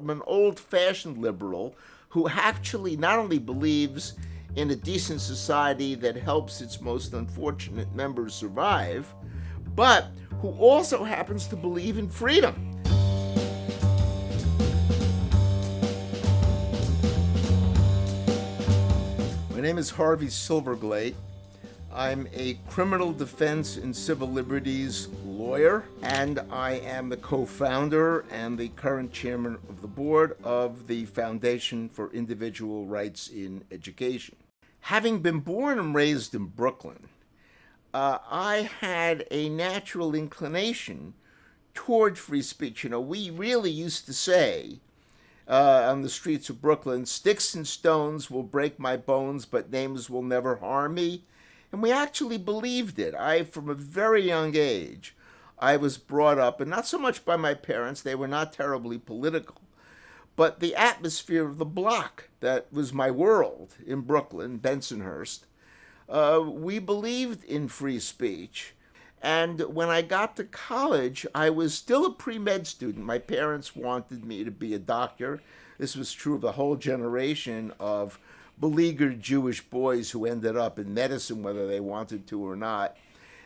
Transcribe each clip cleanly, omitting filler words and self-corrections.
I'm an old-fashioned liberal who actually not only believes in a decent society that helps its most unfortunate members survive, but who also happens to believe in freedom. My name is Harvey Silverglate. I'm a criminal defense and civil liberties lawyer, and I am the co-founder and the current chairman of the board of the Foundation for Individual Rights in Education. Having been born and raised in Brooklyn, I had a natural inclination toward free speech. You know, we really used to say on the streets of Brooklyn, sticks and stones will break my bones, but names will never harm me. And we actually believed it. From a very young age, I was brought up, and not so much by my parents, they were not terribly political, but the atmosphere of the block that was my world in Brooklyn, Bensonhurst. We believed in free speech. And when I got to college, I was still a pre-med student. My parents wanted me to be a doctor. This was true of the whole generation of beleaguered Jewish boys who ended up in medicine, whether they wanted to or not.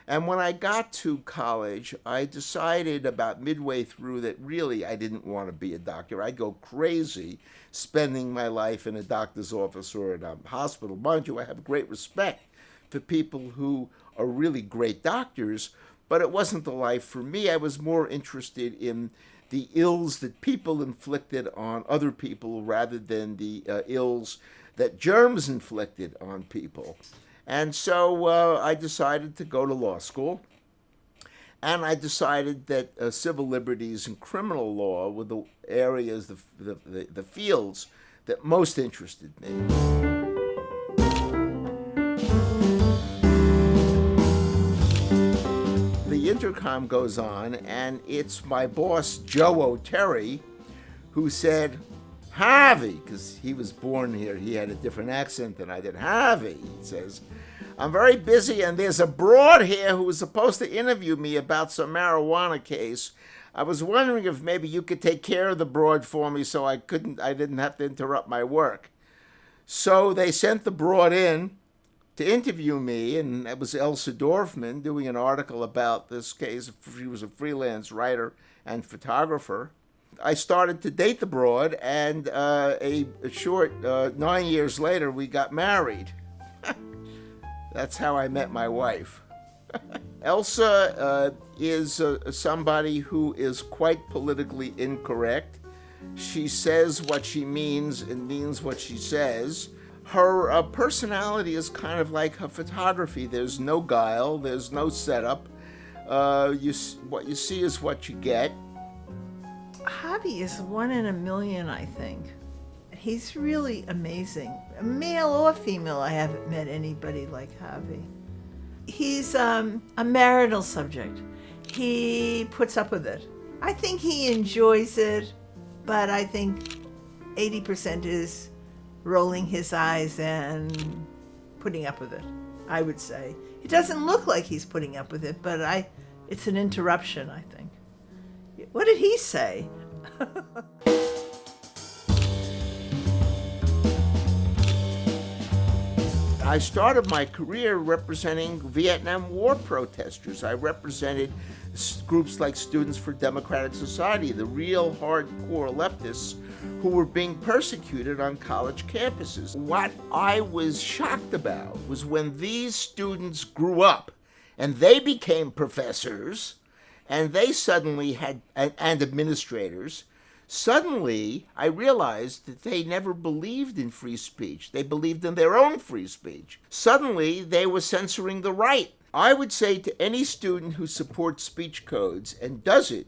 And when I got to college, I decided about midway through that really I didn't want to be a doctor. I'd go crazy spending my life in a doctor's office or in a hospital. Mind you, I have great respect for people who are really great doctors, but it wasn't the life for me. I was more interested in the ills that people inflicted on other people rather than the ills that germs inflicted on people. And so I decided to go to law school, and I decided that civil liberties and criminal law were the areas, the fields that most interested me. The intercom goes on, and it's my boss, Joe O'Terry, who said, "Harvey," because he was born here, he had a different accent than I did. "Harvey," he says, "I'm very busy, and there's a broad here who was supposed to interview me about some marijuana case. I was wondering if maybe you could take care of the broad for me so I didn't have to interrupt my work." So they sent the broad in to interview me, and it was Elsa Dorfman doing an article about this case. She was a freelance writer and photographer. I started to date the broad, and a short 9 years later, we got married. That's how I met my wife. Elsa is somebody who is quite politically incorrect. She says what she means and means what she says. Her personality is kind of like her photography. There's no guile, there's no setup. What you see is what you get. Harvey is 1 in a million, I think. He's really amazing. Male or female, I haven't met anybody like Harvey. He's a marital subject. He puts up with it. I think he enjoys it, but I think 80% is rolling his eyes and putting up with it, I would say. It doesn't look like he's putting up with it, but it's an interruption, I think. What did he say? I started my career representing Vietnam War protesters. I represented groups like Students for Democratic Society, the real hardcore leftists who were being persecuted on college campuses. What I was shocked about was when these students grew up and they became professors, and they suddenly had, and administrators, suddenly I realized that they never believed in free speech. They believed in their own free speech. Suddenly they were censoring the right. I would say to any student who supports speech codes and does it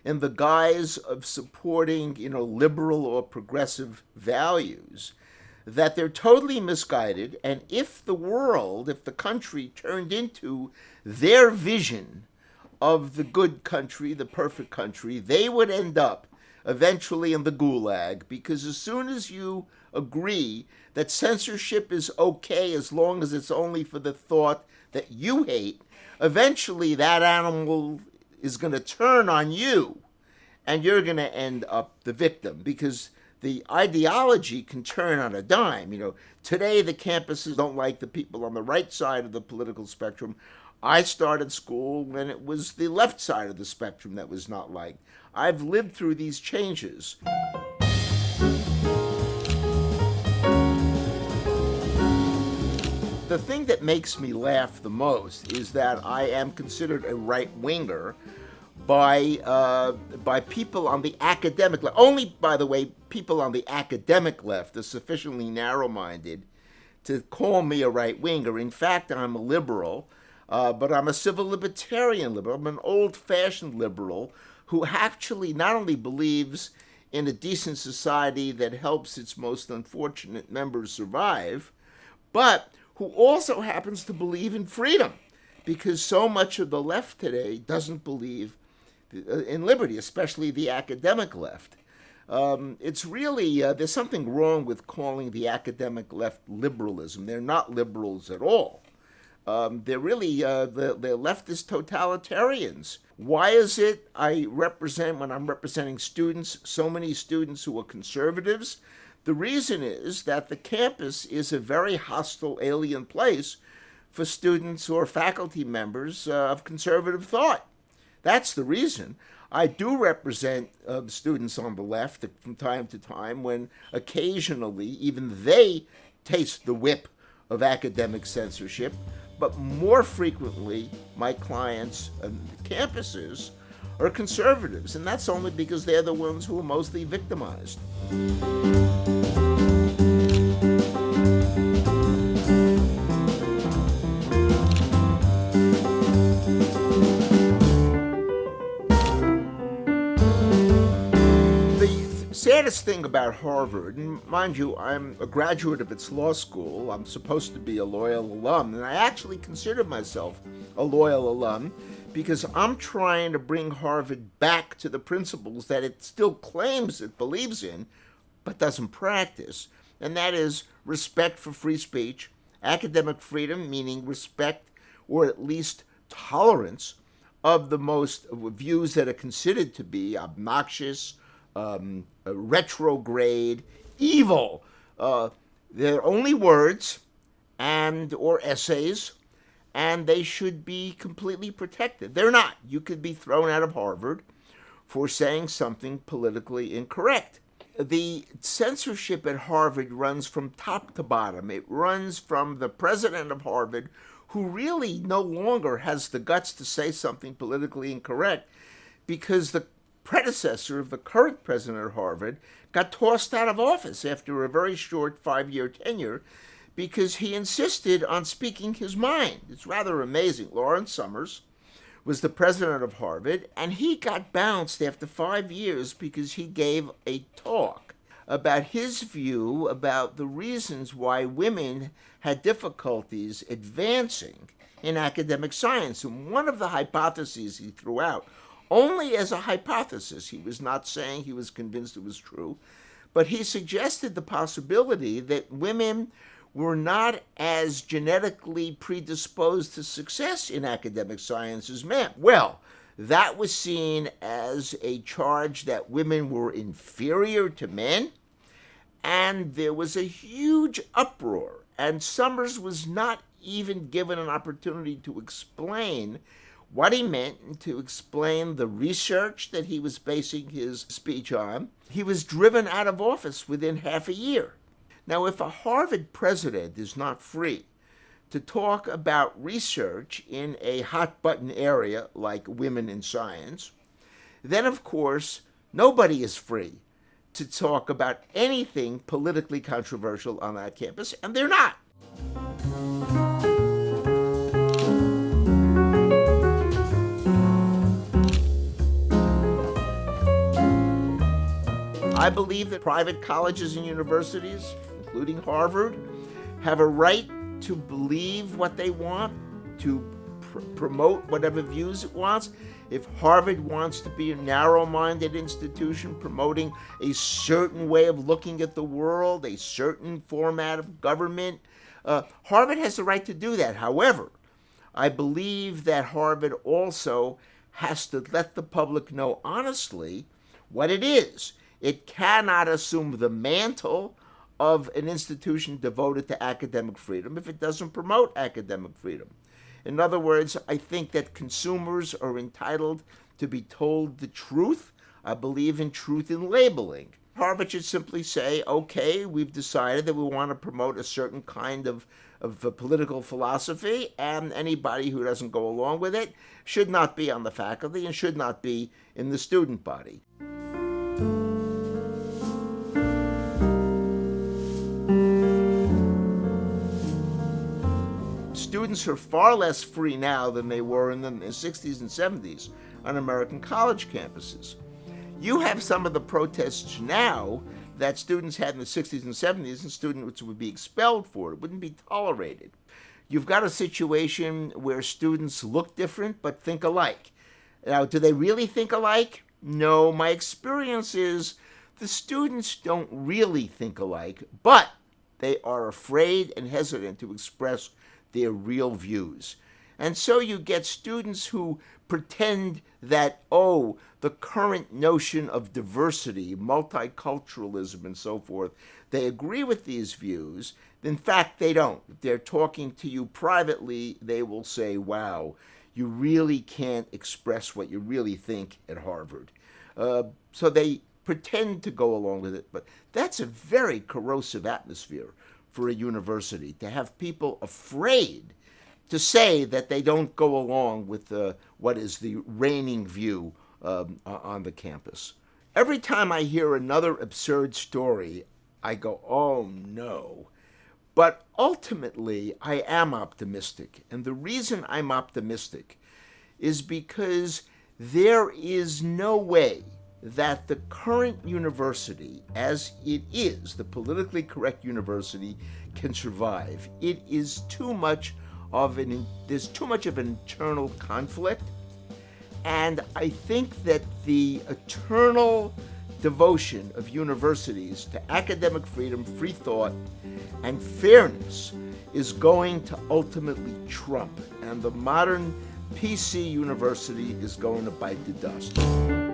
in the guise of supporting, liberal or progressive values, that they're totally misguided. And if the country turned into their vision of the good country, the perfect country, they would end up eventually in the gulag, because as soon as you agree that censorship is okay as long as it's only for the thought that you hate, eventually that animal is going to turn on you and you're going to end up the victim, because the ideology can turn on a dime. Today the campuses don't like the people on the right side of the political spectrum. I started school when it was the left side of the spectrum that was not liked. I've lived through these changes. The thing that makes me laugh the most is that I am considered a right-winger by people on the academic left. Only, by the way, people on the academic left are sufficiently narrow-minded to call me a right-winger. In fact, I'm a liberal, but I'm a civil libertarian liberal. I'm an old-fashioned liberal who actually not only believes in a decent society that helps its most unfortunate members survive, but who also happens to believe in freedom, because so much of the left today doesn't believe in liberty, especially the academic left. It's really, there's something wrong with calling the academic left liberalism. They're not liberals at all. They're really, they're leftist totalitarians. Why is it when I'm representing students, so many students who are conservatives? The reason is that the campus is a very hostile, alien place for students or faculty members of conservative thought. That's the reason. I do represent students on the left from time to time when occasionally even they taste the whip of academic censorship, but more frequently my clients and campuses are conservatives, and that's only because they're the ones who are mostly victimized. Saddest thing about Harvard, and mind you, I'm a graduate of its law school. I'm supposed to be a loyal alum, and I actually consider myself a loyal alum because I'm trying to bring Harvard back to the principles that it still claims it believes in, but doesn't practice. And that is respect for free speech, academic freedom, meaning respect or at least tolerance of the most views that are considered to be obnoxious, retrograde, evil. They're only words or essays, and they should be completely protected. They're not. You could be thrown out of Harvard for saying something politically incorrect. The censorship at Harvard runs from top to bottom. It runs from the president of Harvard, who really no longer has the guts to say something politically incorrect, because the predecessor of the current president of Harvard got tossed out of office after a very short 5-year tenure because he insisted on speaking his mind. It's rather amazing. Lawrence Summers was the president of Harvard, and he got bounced after 5 years because he gave a talk about his view about the reasons why women had difficulties advancing in academic science. And one of the hypotheses he threw out, only as a hypothesis, he was not saying he was convinced it was true, but he suggested the possibility that women were not as genetically predisposed to success in academic science as men. Well, that was seen as a charge that women were inferior to men, and there was a huge uproar, and Summers was not even given an opportunity to explain what he meant, to explain the research that he was basing his speech on. He was driven out of office within half a year. Now, if a Harvard president is not free to talk about research in a hot-button area like women in science, then, of course, nobody is free to talk about anything politically controversial on that campus, and they're not. I believe that private colleges and universities, including Harvard, have a right to believe what they want, to promote whatever views it wants. If Harvard wants to be a narrow-minded institution promoting a certain way of looking at the world, a certain format of government, Harvard has the right to do that. However, I believe that Harvard also has to let the public know honestly what it is. It cannot assume the mantle of an institution devoted to academic freedom if it doesn't promote academic freedom. In other words, I think that consumers are entitled to be told the truth. I believe in truth in labeling. Harvard should simply say, okay, we've decided that we want to promote a certain kind of political philosophy, and anybody who doesn't go along with it should not be on the faculty and should not be in the student body. Students are far less free now than they were in the 60s and 70s on American college campuses. You have some of the protests now that students had in the 60s and 70s, and students would be expelled for it. It wouldn't be tolerated. You've got a situation where students look different but think alike. Now, do they really think alike? No, my experience is the students don't really think alike, but they are afraid and hesitant to express their real views. And so you get students who pretend that, the current notion of diversity, multiculturalism, and so forth, they agree with these views. In fact, they don't. If they're talking to you privately, they will say, wow, you really can't express what you really think at Harvard. So they pretend to go along with it, but that's a very corrosive atmosphere for a university, to have people afraid to say that they don't go along with what is the reigning view on the campus. Every time I hear another absurd story, I go, oh no. But ultimately, I am optimistic. And the reason I'm optimistic is because there is no way that the current university, as it is, the politically correct university, can survive. It is there's too much of an internal conflict. And I think that the eternal devotion of universities to academic freedom, free thought, and fairness is going to ultimately trump. And the modern PC university is going to bite the dust.